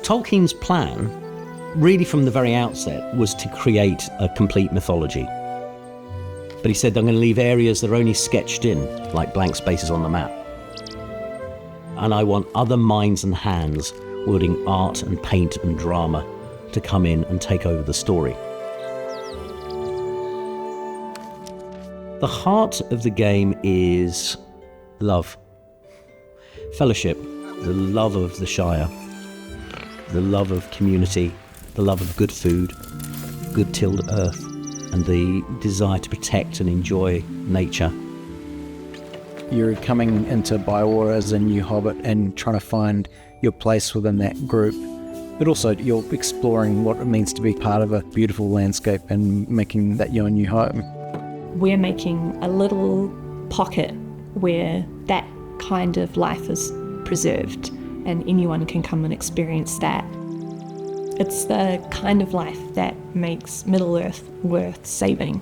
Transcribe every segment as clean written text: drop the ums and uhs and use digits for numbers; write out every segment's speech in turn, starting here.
Tolkien's plan, really from the very outset, was to create a complete mythology. But he said, I'm going to leave areas that are only sketched in, like blank spaces on the map. And I want other minds and hands wielding art and paint and drama to come in and take over the story. The heart of the game is love, fellowship, the love of the Shire, the love of community, the love of good food, good tilled earth, and the desire to protect and enjoy nature. You're coming into Bywater as a new hobbit and trying to find your place within that group, but also you're exploring what it means to be part of a beautiful landscape and making that your new home. We're making a little pocket where that kind of life is preserved and anyone can come and experience that. It's the kind of life that makes Middle-earth worth saving.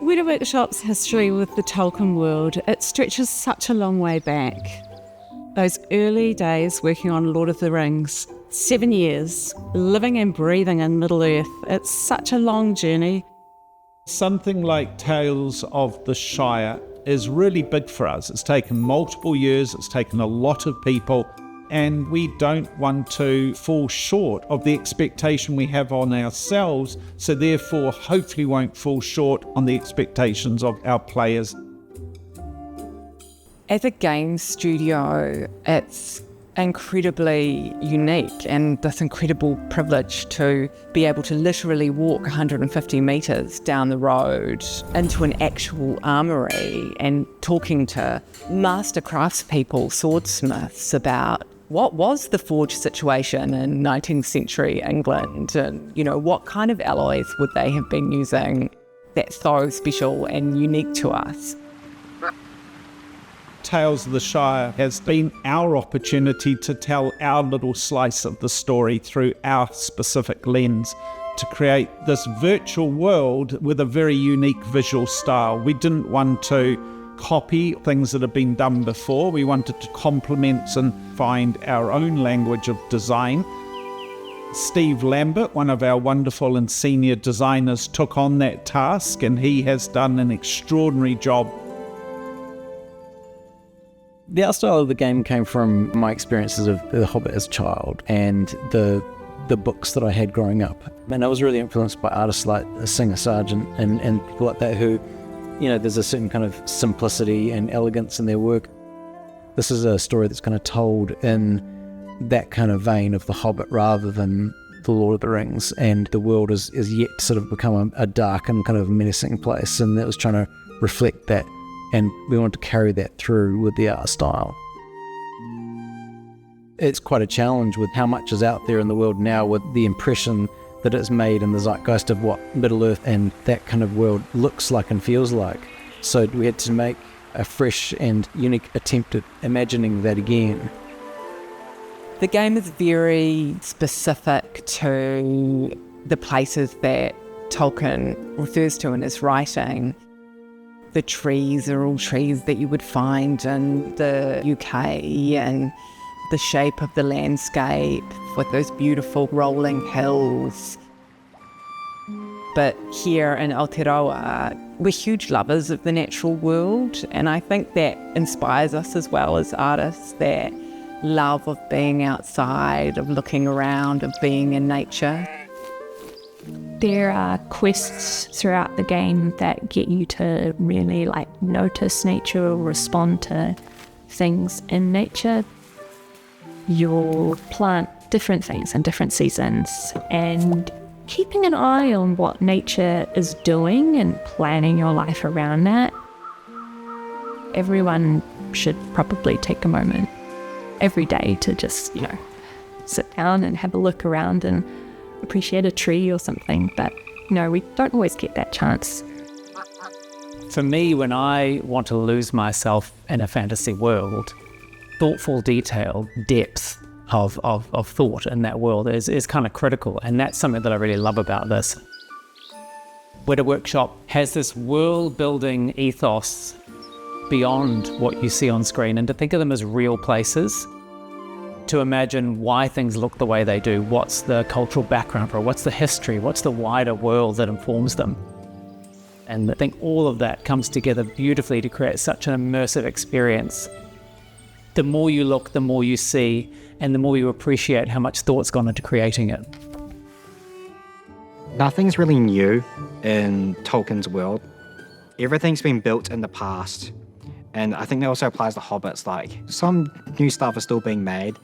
Weta Workshop's history with the Tolkien world, it stretches such a long way back. Those early days working on Lord of the Rings, 7 years, living and breathing in Middle-earth, it's such a long journey. Something like Tales of the Shire is really big for us. It's taken multiple years, it's taken a lot of people, and we don't want to fall short of the expectation we have on ourselves, so therefore hopefully won't fall short on the expectations of our players. As a game studio, it's incredibly unique and this incredible privilege to be able to literally walk 150 metres down the road into an actual armoury and talking to master craftspeople, swordsmiths about what was the forge situation in 19th century England and, you know, what kind of alloys would they have been using that's so special and unique to us. Tales of the Shire has been our opportunity to tell our little slice of the story through our specific lens, to create this virtual world with a very unique visual style. We didn't want to copy things that have been done before. We wanted to complement and find our own language of design. Steve Lambert, one of our wonderful and senior designers, took on that task, and he has done an extraordinary job. The art style of the game came from my experiences of The Hobbit as a child and the books that I had growing up. And I was really influenced by artists like Singer Sargent and people like that who, you know, there's a certain kind of simplicity and elegance in their work. This is a story that's kind of told in that kind of vein of The Hobbit rather than The Lord of the Rings, and the world is yet to sort of become a dark and kind of menacing place, and that was trying to reflect that. And we wanted to carry that through with the art style. It's quite a challenge with how much is out there in the world now, with the impression that it's made in the zeitgeist of what Middle-earth and that kind of world looks like and feels like. So we had to make a fresh and unique attempt at imagining that again. The game is very specific to the places that Tolkien refers to in his writing. The trees are all trees that you would find in the UK, and the shape of the landscape with those beautiful rolling hills. But here in Aotearoa, we're huge lovers of the natural world, and I think that inspires us as well as artists, that love of being outside, of looking around, of being in nature. There are quests throughout the game that get you to really notice nature or respond to things in nature. You'll plant different things in different seasons, and keeping an eye on what nature is doing and planning your life around that. Everyone should probably take a moment every day to just, sit down and have a look around and appreciate a tree or something, but we don't always get that chance. For me, when I want to lose myself in a fantasy world, thoughtful detail, depth of thought in that world is kind of critical, and that's something that I really love about this. Weta Workshop has this world-building ethos beyond what you see on screen, and to think of them as real places, to imagine why things look the way they do, what's the cultural background for it, what's the history, what's the wider world that informs them. And I think all of that comes together beautifully to create such an immersive experience. The more you look, the more you see, and the more you appreciate how much thought's gone into creating it. Nothing's really new in Tolkien's world. Everything's been built in the past. And I think that also applies to Hobbits. Like, some new stuff is still being made,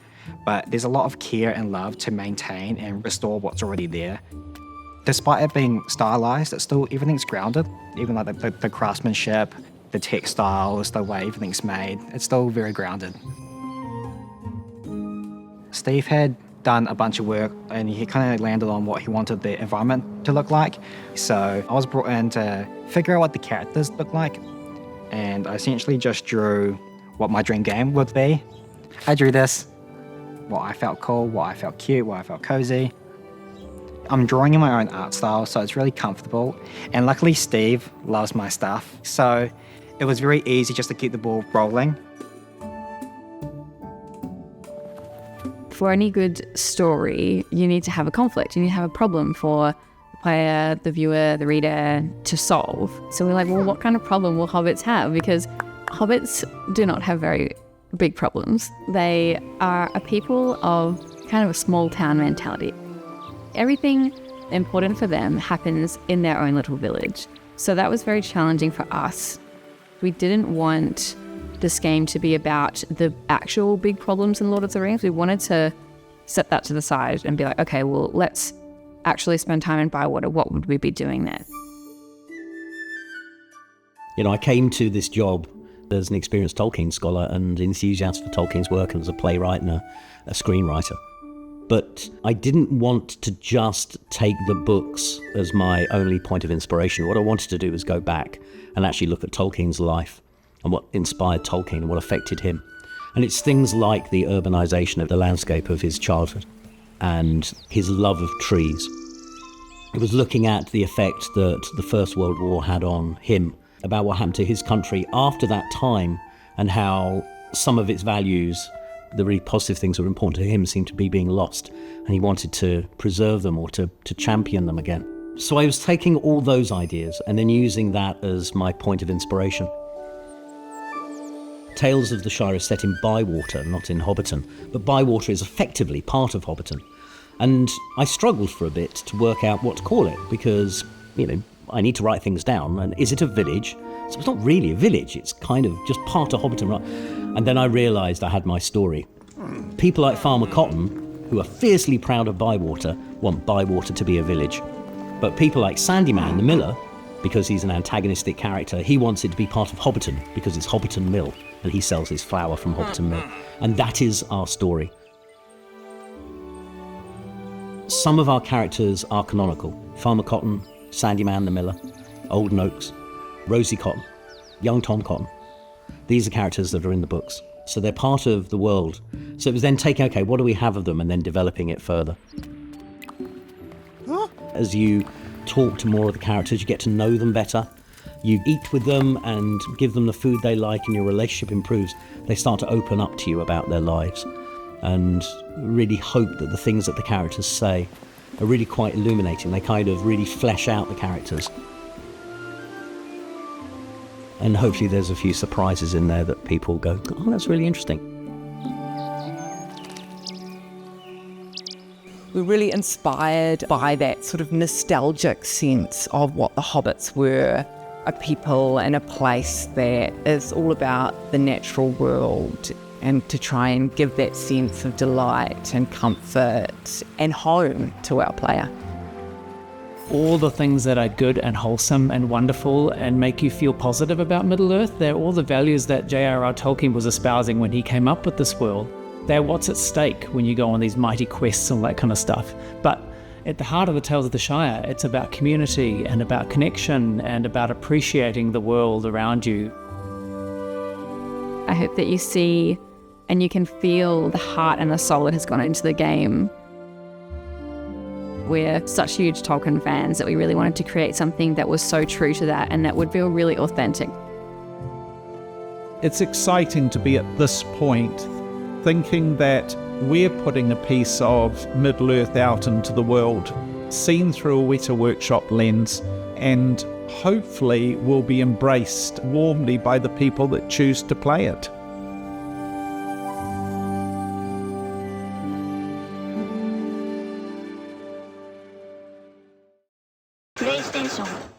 but there's a lot of care and love to maintain and restore what's already there. Despite it being stylized, it's still, everything's grounded. Even like the craftsmanship, the textiles, the way everything's made, it's still very grounded. Steve had done a bunch of work and he kind of landed on what he wanted the environment to look like. So I was brought in to figure out what the characters look like. And I essentially just drew what my dream game would be. I drew this, what I felt cool, what I felt cute, what I felt cozy. I'm drawing in my own art style, so it's really comfortable. And luckily Steve loves my stuff. So it was very easy just to keep the ball rolling. For any good story, you need to have a conflict. You need to have a problem for the player, the viewer, the reader to solve. So we're like, well, what kind of problem will hobbits have? Because hobbits do not have very big problems. They are a people of kind of a small town mentality. Everything important for them happens in their own little village. So that was very challenging for us. We didn't want this game to be about the actual big problems in Lord of the Rings. We wanted to set that to the side and be like, okay, well, let's actually spend time in Bywater. What would we be doing there? You know, I came to this job as an experienced Tolkien scholar and enthusiast for Tolkien's work and as a playwright and a screenwriter. But I didn't want to just take the books as my only point of inspiration. What I wanted to do was go back and actually look at Tolkien's life and what inspired Tolkien and what affected him. And it's things like the urbanization of the landscape of his childhood and his love of trees. It was looking at the effect that the First World War had on him, about what happened to his country after that time and how some of its values, the really positive things that were important to him, seemed to be being lost, and he wanted to preserve them or to champion them again. So I was taking all those ideas and then using that as my point of inspiration. Tales of the Shire is set in Bywater, not in Hobbiton, but Bywater is effectively part of Hobbiton. And I struggled for a bit to work out what to call it because, you know, I need to write things down. And is it a village? So it's not really a village, it's kind of just part of Hobbiton, right? And then I realised I had my story. People like Farmer Cotton, who are fiercely proud of Bywater, want Bywater to be a village. But people like Sandyman the Miller, because he's an antagonistic character, he wants it to be part of Hobbiton because it's Hobbiton Mill and he sells his flour from Hobbiton Mill. And that is our story. Some of our characters are canonical. Farmer Cotton, Sandyman the Miller, Old Noakes, Rosie Cotton, young Tom Cotton. These are characters that are in the books. So they're part of the world. So it was then taking, okay, what do we have of them, and then developing it further. As you talk to more of the characters, you get to know them better. You eat with them and give them the food they like and your relationship improves. They start to open up to you about their lives and really hope that the things that the characters say are really quite illuminating. They kind of really flesh out the characters. And hopefully there's a few surprises in there that people go, oh, that's really interesting. We're really inspired by that sort of nostalgic sense of what the Hobbits were, a people and a place that is all about the natural world, and to try and give that sense of delight and comfort and home to our player. All the things that are good and wholesome and wonderful and make you feel positive about Middle-earth, they're all the values that J.R.R. Tolkien was espousing when he came up with this world. They're what's at stake when you go on these mighty quests and all that kind of stuff. But at the heart of the Tales of the Shire, it's about community and about connection and about appreciating the world around you. I hope that you see and you can feel the heart and the soul that has gone into the game. We're such huge Tolkien fans that we really wanted to create something that was so true to that and that would feel really authentic. It's exciting to be at this point, thinking that we're putting a piece of Middle-earth out into the world, seen through a Weta Workshop lens, and hopefully will be embraced warmly by the people that choose to play it. PlayStation